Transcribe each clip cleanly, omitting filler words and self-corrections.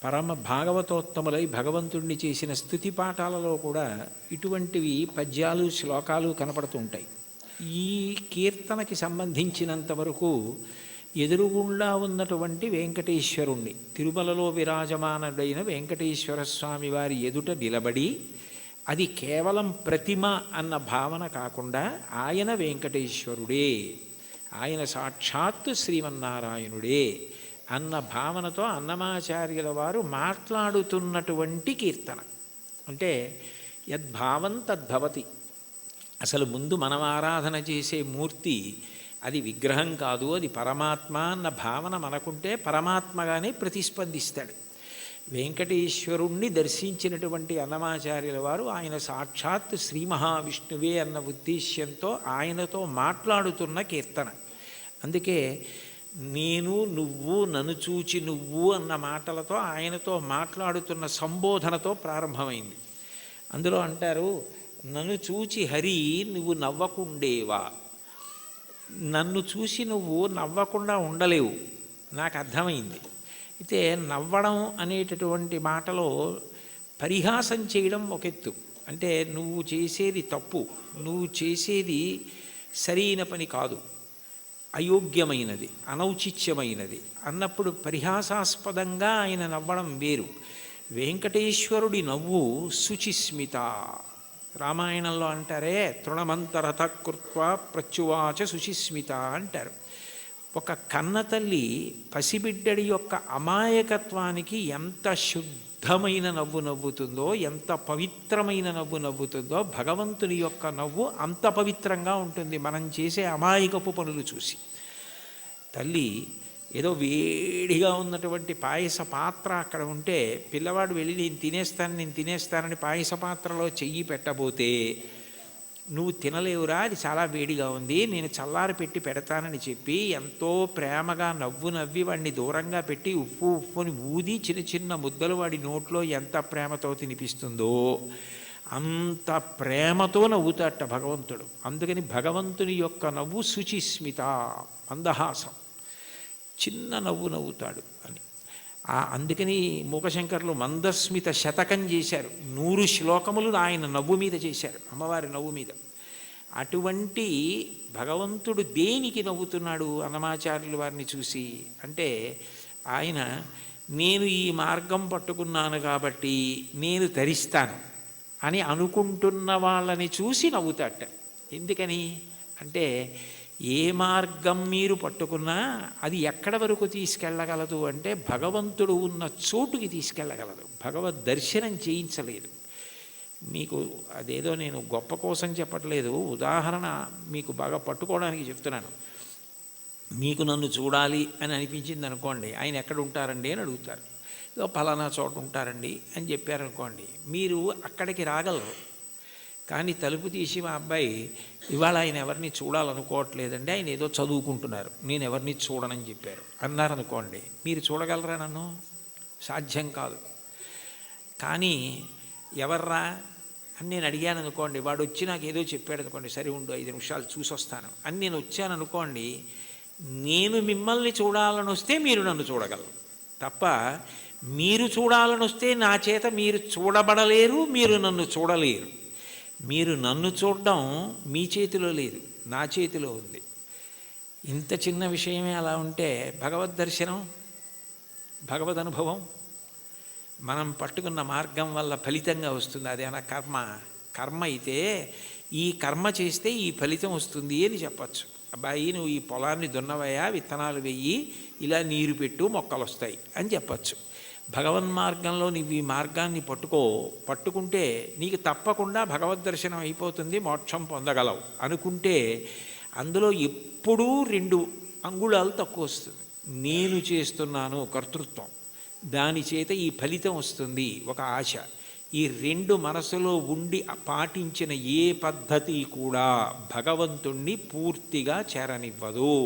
పరమ భాగవతోత్తములై భగవంతుణ్ణి చేసిన స్తుతి పాఠాలలో కూడా ఇటువంటివి పద్యాలు శ్లోకాలు కనపడుతుంటాయి. ఈ కీర్తనకి సంబంధించినంత వరకు ఎదురుగుండా ఉన్నటువంటి వెంకటేశ్వరుణ్ణి, తిరుమలలో విరాజమానుడైన వెంకటేశ్వర స్వామి వారి ఎదుట నిలబడి, అది కేవలం ప్రతిమ అన్న భావన కాకుండా ఆయన వెంకటేశ్వరుడే, ఆయన సాక్షాత్తు శ్రీమన్నారాయణుడే అన్న భావనతో అన్నమాచార్యుల వారు మాట్లాడుతున్నటువంటి కీర్తన. అంటే యద్భావం తద్భవతి. అసలు ముందు మనం ఆరాధన చేసే మూర్తి అది విగ్రహం కాదు, అది పరమాత్మ అన్న భావన మనకుంటే పరమాత్మగానే ప్రతిస్పందిస్తాడు. వెంకటేశ్వరుణ్ణి దర్శించినటువంటి అన్నమాచార్యుల వారు ఆయన సాక్షాత్ శ్రీ మహావిష్ణువే అన్న ఉద్దేశ్యంతో ఆయనతో మాట్లాడుతున్న కీర్తన. అందుకే నేను, నువ్వు, నన్ను చూచి నువ్వు అన్న మాటలతో ఆయనతో మాట్లాడుతున్న సంబోధనతో ప్రారంభమైంది. అందులో అంటారు, నన్ను చూచి హరి నువ్వు నవ్వకుండేవా. నన్ను చూసి నువ్వు నవ్వకుండా ఉండలేవు, నాకు అర్థమైంది. అయితే నవ్వడం అనేటటువంటి మాటలో పరిహాసం చేయడం ఒక ఎత్తు. అంటే నువ్వు చేసేది తప్పు, నువ్వు చేసేది సరైన పని కాదు, అయోగ్యమైనది, అనౌచిత్యమైనది అన్నప్పుడు పరిహాసాస్పదంగా ఆయన నవ్వడం వేరు. వెంకటేశ్వరుడి నవ్వు శుచిస్మిత. రామాయణంలో అంటారే, తృణమంతరత కృత్వా ప్రత్యువాచ శుచిస్మిత అంటారు. ఒక కన్నతల్లి పసిబిడ్డడి యొక్క అమాయకత్వానికి ఎంత శుద్ధమైన నవ్వు నవ్వుతుందో, ఎంత పవిత్రమైన నవ్వు నవ్వుతుందో, భగవంతుని యొక్క నవ్వు అంత పవిత్రంగా ఉంటుంది మనం చేసే అమాయకపు పనులు చూసి. తల్లి ఏదో వేడిగా ఉన్నటువంటి పాయస పాత్ర అక్కడ ఉంటే పిల్లవాడు వెళ్ళి నేను తినేస్తానని పాయస పాత్రలో చెయ్యి పెట్టబోతే, నువ్వు తినలేవురా, అది చాలా వేడిగా ఉంది, నేను చల్లారి పెట్టి పెడతానని చెప్పి ఎంతో ప్రేమగా నవ్వి వాడిని దూరంగా పెట్టి ఉప్పుని ఊది చిన్న చిన్న ముద్దలు వాడి నోట్లో ఎంత ప్రేమతో తినిపిస్తుందో అంత ప్రేమతో నవ్వుతాట భగవంతుడు. అందుకని భగవంతుని యొక్క నవ్వు శుచిస్మిత, మందహాసం, చిన్న నవ్వు నవ్వుతాడు అని. అందుకని మూకశంకర్లు మందస్మిత శతకం చేశారు. 100 శ్లోకములు ఆయన నవ్వు మీద చేశారు, అమ్మవారి నవ్వు మీద. అటువంటి భగవంతుడు దేనికి నవ్వుతున్నాడు అన్నమాచార్యుల వారిని చూసి అంటే, ఆయన నేను ఈ మార్గం పట్టుకున్నాను కాబట్టి నేను ధరిస్తాను అని అనుకుంటున్న వాళ్ళని చూసి నవ్వుతాట. ఎందుకని అంటే, ఏ మార్గం మీరు పట్టుకున్నా అది ఎక్కడ వరకు తీసుకెళ్ళగలదు అంటే భగవంతుడు ఉన్న చోటుకి తీసుకెళ్ళగలదు, భగవద్ దర్శనం చేయించలేదు. మీకు అదేదో నేను గొప్ప కోసం చెప్పట్లేదు, ఉదాహరణ మీకు బాగా పట్టుకోవడానికి చెప్తున్నాను. మీకు నన్ను చూడాలి అని అనిపించింది అనుకోండి, ఆయన ఎక్కడ ఉంటారండి అని అడుగుతారు. ఏదో పలానా చోట ఉంటారండి అని చెప్పారనుకోండి, మీరు అక్కడికి రాగలరు. కానీ తలుపు తీసి మా అబ్బాయి ఇవాళ ఆయన ఎవరిని చూడాలనుకోవట్లేదండి, ఆయన ఏదో చదువుకుంటున్నారు, నేను ఎవరిని చూడనని చెప్పారు అన్నారనుకోండి, మీరు చూడగలరా నన్ను? సాధ్యం కాదు. కానీ ఎవర్రా అని నేను అడిగాను అనుకోండి, వాడు వచ్చి నాకు ఏదో చెప్పాడు అనుకోండి, సరే ఉండు 5 నిమిషాలు చూసి వస్తాను అని నేను వచ్చాను అనుకోండి, నేను మిమ్మల్ని చూడాలని వస్తే మీరు నన్ను చూడగలరు తప్ప, మీరు చూడాలని వస్తే నా చేత మీరు చూడబడలేరు, మీరు నన్ను చూడలేరు. మీరు నన్ను చూడడం మీ చేతిలో లేదు, నా చేతిలో ఉంది. ఇంత చిన్న విషయమే అలా ఉంటే భగవద్ దర్శనం, భగవద్ అనుభవం మనం పట్టుకున్న మార్గం వల్ల ఫలితంగా వస్తుంది. అదేనా కర్మ అయితే ఈ కర్మ చేస్తే ఈ ఫలితం వస్తుంది అని చెప్పచ్చు. అబ్బాయి నువ్వు ఈ పొలాన్ని దున్నవయ్యా, విత్తనాలు వెయ్యి, ఇలా నీరు పెట్టు, మొక్కలు వస్తాయి అని చెప్పచ్చు. భగవన్మార్గంలో నీవు ఈ మార్గాన్ని పట్టుకుంటే నీకు తప్పకుండా భగవద్ దర్శనం అయిపోతుంది, మోక్షం పొందగలవు అనుకుంటే అందులో ఎప్పుడూ 2 అంగుళాలు తక్కువ వస్తుంది. నేను చేస్తున్నాను కర్తృత్వం, దాని చేత ఈ ఫలితం వస్తుంది ఒక ఆశ. ఈ 2 మనసులో ఉండి పాటించిన ఏ పద్ధతి కూడా భగవంతుణ్ణి పూర్తిగా చేరనివ్వదు.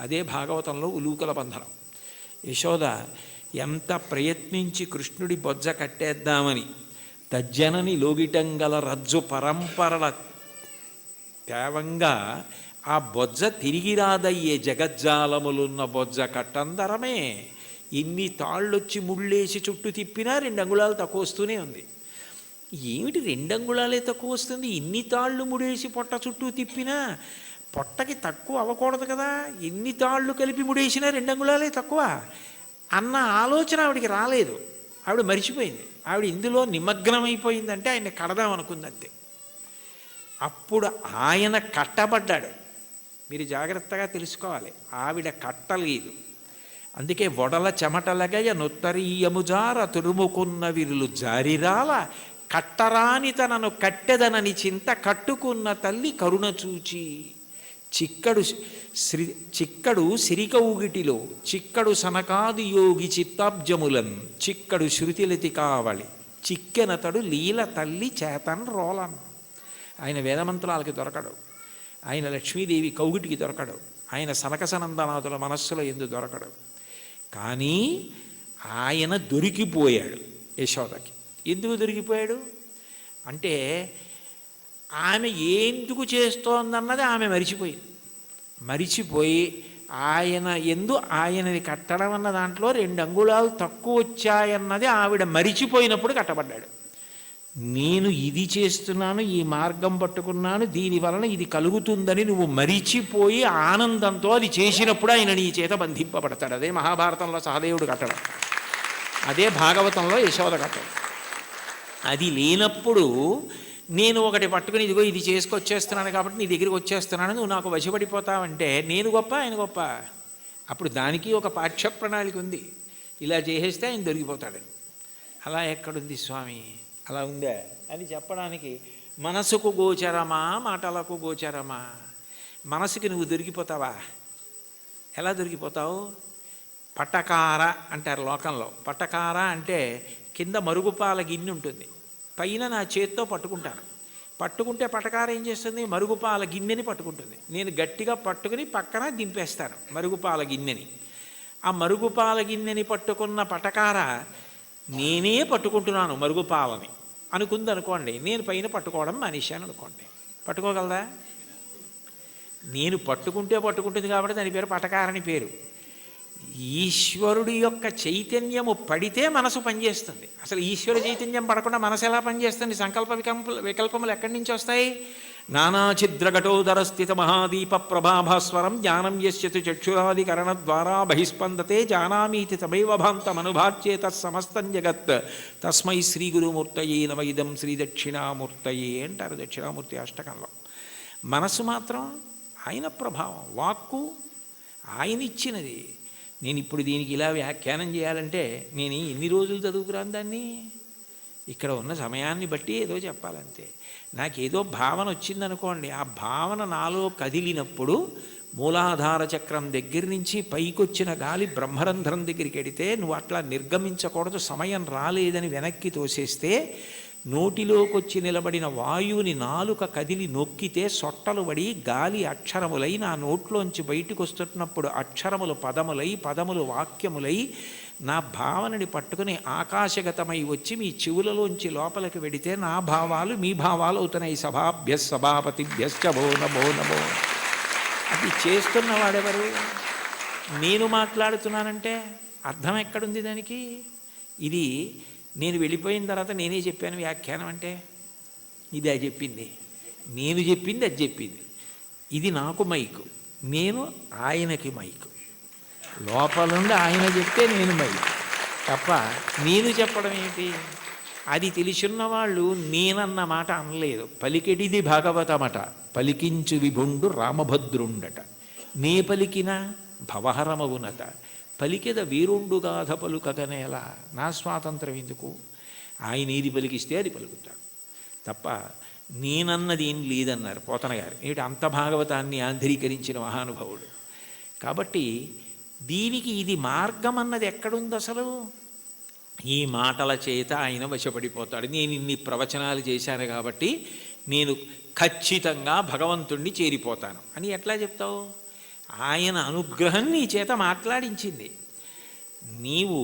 అదే భాగవతంలో ఉలూకల బంధనం. యశోద ఎంత ప్రయత్నించి కృష్ణుడి బొజ్జ కట్టేద్దామని తజ్జనని లోగిటంగల రజ్జు పరంపరల తేవంగా ఆ బొజ్జ తిరిగి రాదయ్యే జగజ్జాలములున్న బొజ్జ కట్టందరమే. ఎన్ని తాళ్ళొచ్చి ముళ్ళేసి చుట్టూ తిప్పినా 2 అంగుళాలు తక్కువ వస్తూనే ఉంది. ఏమిటి 2 అంగుళాలే తక్కువ వస్తుంది, ఇన్ని తాళ్ళు ముడేసి పొట్ట చుట్టూ తిప్పినా పొట్టకి తక్కువ అవ్వకూడదు కదా, ఎన్ని తాళ్ళు కలిపి ముడేసినా 2 అంగుళాలే తక్కువ అన్న ఆలోచన ఆవిడికి రాలేదు. ఆవిడ మరిచిపోయింది. ఆవిడ ఇందులో నిమగ్నమైపోయిందంటే ఆయన కడదామనుకుందంతే. అప్పుడు ఆయన కట్టబడ్డాడు. మీరు జాగ్రత్తగా తెలుసుకోవాలి, ఆవిడ కట్టలేదు. అందుకే వడల చెమటలగయ నొత్తరీయముజార తురుముకున్న విరులు జారిరాల కట్టరాని తనను కట్టెదనని చింత కట్టుకున్న తల్లి కరుణ చూచి. చిక్కడు సిరికౌగిటిలో చిక్కడు సనకాది యోగి చిత్తాబ్జములన్ చిక్కడు శృతిలతి కావళి చిక్కెనతడు లీల తల్లి చేతన్ రోలన్. ఆయన వేదమంత్రాలకి దొరకడు, ఆయన లక్ష్మీదేవి కౌగిటికి దొరకడు, ఆయన సనకసనందనాథుల మనస్సులో ఎందు దొరకడు. కానీ ఆయన దొరికిపోయాడు యశోదకి. ఎందుకు దొరికిపోయాడు అంటే ఆమె ఎందుకు చేస్తోందన్నది ఆమె మరిచిపోయి ఆయన ఆయనని కట్టడం అన్న దాంట్లో 2 అంగుళాలు తక్కువ వచ్చాయన్నది ఆవిడ మరిచిపోయినప్పుడు కట్టబడ్డాడు. నేను ఇది చేస్తున్నాను, ఈ మార్గం పట్టుకున్నాను, దీనివలన ఇది కలుగుతుందని నువ్వు మరిచిపోయి ఆనందంతో అది చేసినప్పుడు ఆయన నీ చేత బంధింపబడతాడు. అదే మహాభారతంలో సహదేవుడు కట్టడం, అదే భాగవతంలో యశోద కట్టడం. అది లేనప్పుడు నేను ఒకటి పట్టుకుని ఇదిగో ఇది చేసుకొచ్చేస్తున్నాను కాబట్టి నీ దగ్గరికి వచ్చేస్తున్నాను, నువ్వు నాకు వశపడిపోతావంటే నేను గొప్ప ఆయన గొప్ప. అప్పుడు దానికి ఒక పాఠ్య ప్రణాళిక ఉంది, ఇలా చేసేస్తే ఆయన దొరికిపోతాడని. అలా ఎక్కడుంది స్వామి, అలా ఉందా అని చెప్పడానికి మనసుకు గోచరమా మాటలకు గోచరమా? మనసుకి నువ్వు దొరికిపోతావా? ఎలా దొరికిపోతావు? పటకార అంటారు లోకంలో. పటకార అంటే కింద మరుగుపాల గిన్నె ఉంటుంది, పైన నా చేత్తో పట్టుకుంటే పటకార ఏం చేస్తుంది? మరుగుపాల గిన్నెని పట్టుకుంటుంది. నేను గట్టిగా పట్టుకుని పక్కన దింపేస్తాను మరుగుపాల గిన్నెని. ఆ మరుగుపాల గిన్నెని పట్టుకున్న పటకార నేనే పట్టుకుంటున్నాను మరుగుపాలని అనుకుంది అనుకోండి, నేను పైన పట్టుకోవడం మానేశాను అనుకోండి, పట్టుకోగలదా? నేను పట్టుకుంటుంది కాబట్టి దాని పేరు పటకారని పేరు. ఈశ్వరుడి యొక్క చైతన్యము పడితే మనసు పనిచేస్తుంది. అసలు ఈశ్వర చైతన్యం పడకుండా మనసు ఎలా పనిచేస్తుంది? సంకల్ప వికల్పములు ఎక్కడి నుంచి వస్తాయి? నానాఛిద్రఘటోదర స్థిత మహాదీప ప్రభాభాస్వరం జ్ఞానం యస్యతు చక్షురాదికరణ ద్వారా బహిస్పందతే జానామీతి తమైవ భాంతమనుభాచ్యే తత్సమస్తం జగత్ తస్మై శ్రీ గురుమూర్తయే నమ ఇదం శ్రీ దక్షిణామూర్తయే అంటారు దక్షిణామూర్తి అష్టకంలో. మనసు మాత్రం ఆయన ప్రభావం, వాక్కు ఆయన ఇచ్చినది. నేను ఇప్పుడు దీనికి ఇలా వ్యాఖ్యానం చేయాలంటే నేను ఎన్ని రోజులు చదువుకురాను దాన్ని? ఇక్కడ ఉన్న సమయాన్ని బట్టి ఏదో చెప్పాలంతే. నాకేదో భావన వచ్చిందనుకోండి, ఆ భావన నాలో కదిలినప్పుడు మూలాధార చక్రం దగ్గర నుంచి పైకొచ్చిన గాలి బ్రహ్మరంధ్రం దగ్గరికి వెడితే నువ్వు అట్లా నిర్గమించకూడదు, సమయం రాలేదని వెనక్కి తోసేస్తే నోటిలోకి వచ్చి నిలబడిన వాయువుని నాలుక కదిలి నొక్కితే సొట్టలు పడి గాలి అక్షరములై నా నోట్లోంచి బయటకు వస్తున్నప్పుడు అక్షరములు పదములై పదములు వాక్యములై నా భావనని పట్టుకుని ఆకాశగతమై వచ్చి మీ చెవులలోంచి లోపలికి వెడితే నా భావాలు మీ భావాలు అవుతున్నాయి. సభాభ్య సభాపతిభ్యశ్చ భో నమో నమో. అది చేస్తున్నవాడెవరు? నేను మాట్లాడుతున్నానంటే అర్థం ఎక్కడుంది దానికి? ఇది నేను వెళ్ళిపోయిన తర్వాత నేనే చెప్పాను వ్యాఖ్యానం అంటే ఇది అది చెప్పింది, నేను చెప్పింది అది చెప్పింది. ఇది నాకు మైకు, నేను ఆయనకి మైకు. లోపల నుండి ఆయన చెప్తే నేను మైకు తప్ప నేను చెప్పడం ఏంటి? అది తెలిసిన వాళ్ళు నేనన్న మాట అనలేదు. పలికెడిది భాగవతమట, పలికించు విభుండు రామభద్రుండట. నే పలికిన భవహరమగునత, పలికెద వీరుండుగాథ పలుకగనేలా. నా స్వాతంత్రం ఎందుకు? ఆయన ఏది పలికిస్తే అది పలుకుతాడు తప్ప నేనన్నది ఏం లేదన్నారు పోతన గారు. ఏమిటి అంత భాగవతాన్ని ఆంధ్రీకరించిన మహానుభావుడు. కాబట్టి దీనికి ఇది మార్గం అన్నది ఎక్కడుంది అసలు? ఈ మాటల చేత ఆయన వశపడిపోతాడు. నేను ఇన్ని ప్రవచనాలు చేశాను కాబట్టి నేను ఖచ్చితంగా భగవంతుణ్ణి చేరిపోతాను అని ఎట్లా చెప్తావు? ఆయన అనుగ్రహం నీ చేత మాట్లాడించింది. నీవు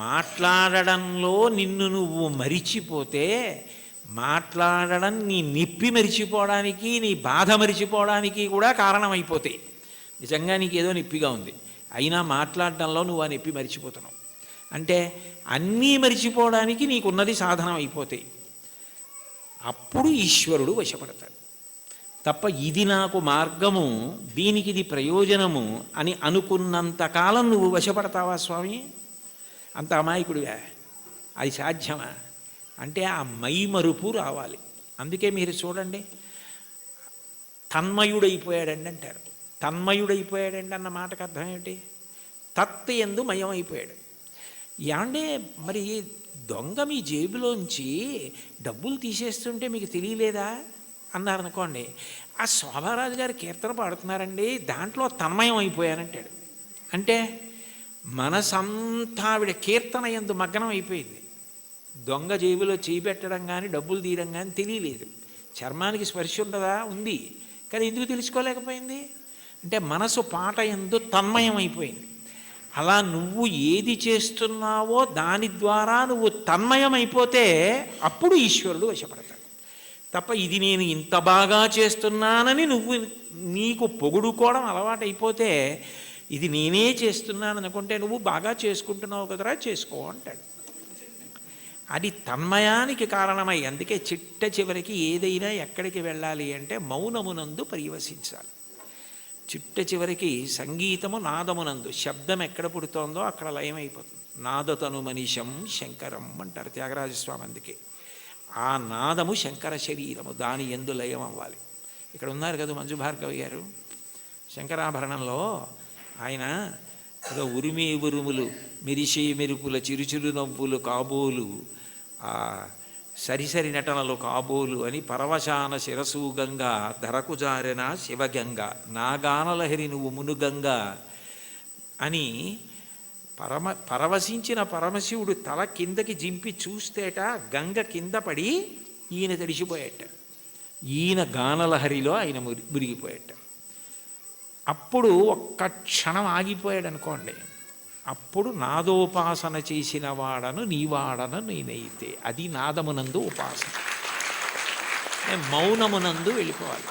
మాట్లాడడంలో నిన్ను నువ్వు మరిచిపోతే మాట్లాడడం నీ నిప్పి మరిచిపోవడానికి నీ బాధ మరిచిపోవడానికి కూడా కారణమైపోతాయి. నిజంగా నీకేదో నిప్పిగా ఉంది, అయినా మాట్లాడడంలో నువ్వు ఆ నొప్పి మరిచిపోతున్నావు. అంటే అన్నీ మరిచిపోవడానికి నీకున్నది సాధనం అయిపోతాయి. అప్పుడు ఈశ్వరుడు వశపడతాడు తప్ప ఇది నాకు మార్గము, దీనికి ఇది ప్రయోజనము అని అనుకున్నంతకాలం నువ్వు వశపడతావా స్వామి? అంత అమాయకుడివా? అది సాధ్యమా? అంటే ఆ మైమరుపు రావాలి. అందుకే మీరు చూడండి, తన్మయుడైపోయాడండి అంటారు. తన్మయుడైపోయాడండి అన్న మాటకు అర్థం ఏమిటి? తత్ యందు మయమైపోయాడు. ఏమంటే మరి దొంగ మీ జేబులోంచి డబ్బులు తీసేస్తుంటే మీకు తెలియలేదా అన్నారనుకోండి, ఆ శోభారాజు గారు కీర్తన పాడుతున్నారండి, దాంట్లో తన్మయం అయిపోయానంటాడు. అంటే మనసంతా ఆవిడ కీర్తన యందు మగ్నం అయిపోయింది. దొంగ జేబులో చేయి పెట్టడం కానీ డబ్బులు తీయడం కానీ తెలియలేదు. చర్మానికి స్పర్శ ఉండదా? ఉంది. కానీ ఎందుకు తెలుసుకోలేకపోయింది? అంటే మనసు పాట యందు తన్మయం అయిపోయింది. అలా నువ్వు ఏది చేస్తున్నావో దాని ద్వారా నువ్వు తన్మయమైపోతే అప్పుడు ఈశ్వరుడు వశపడతాడు. తప్ప ఇది నేను ఇంత బాగా చేస్తున్నానని నువ్వు నీకు పొగుడుకోవడం అలవాటైపోతే, ఇది నేనే చేస్తున్నాను అనుకుంటే నువ్వు బాగా చేసుకుంటున్నావు కదరా, చేసుకో అంటాడు. అది తన్మయానికి కారణమై, అందుకే చిట్ట చివరికి ఏదైనా ఎక్కడికి వెళ్ళాలి అంటే మౌనమునందు పర్యవసించాలి. చిట్ట చివరికి సంగీతము నాదమునందు, శబ్దం ఎక్కడ పుడుతోందో అక్కడ లయమైపోతుంది. నాదతను మనిషం శంకరం అంటారు త్యాగరాజస్వామి. అందుకే ఆ నాదము శంకర శరీరము, దాని యందు లయం అవ్వాలి. ఇక్కడ ఉన్నారు కదా మంజు భార్గవి గారు, శంకరాభరణంలో ఆయన ఏదో ఉరిమి ఉరుములు మెరిసే మెరుపుల చిరుచిరు నవ్వులు కాబోలు, సరిసరి నటనలు కాబోలు అని పరవశాన శిరసూగంగా ధరకు జారెన శివగంగ నాగానలహరి నువ్వు మునుగంగా అని పరవశించిన పరమశివుడు తల కిందకి జింపి చూస్తేట గంగ కింద పడి ఈయన తడిసిపోయేట. ఈయన గానలహరిలో ఆయన మురిగిపోయేట. అప్పుడు ఒక్క క్షణం ఆగిపోయాడు అనుకోండి, అప్పుడు నాదోపాసన చేసిన వాడను నీవాడను నేనైతే, అది నాదమునందు ఉపాసన. మౌనమునందు వెళ్ళిపోవాలి.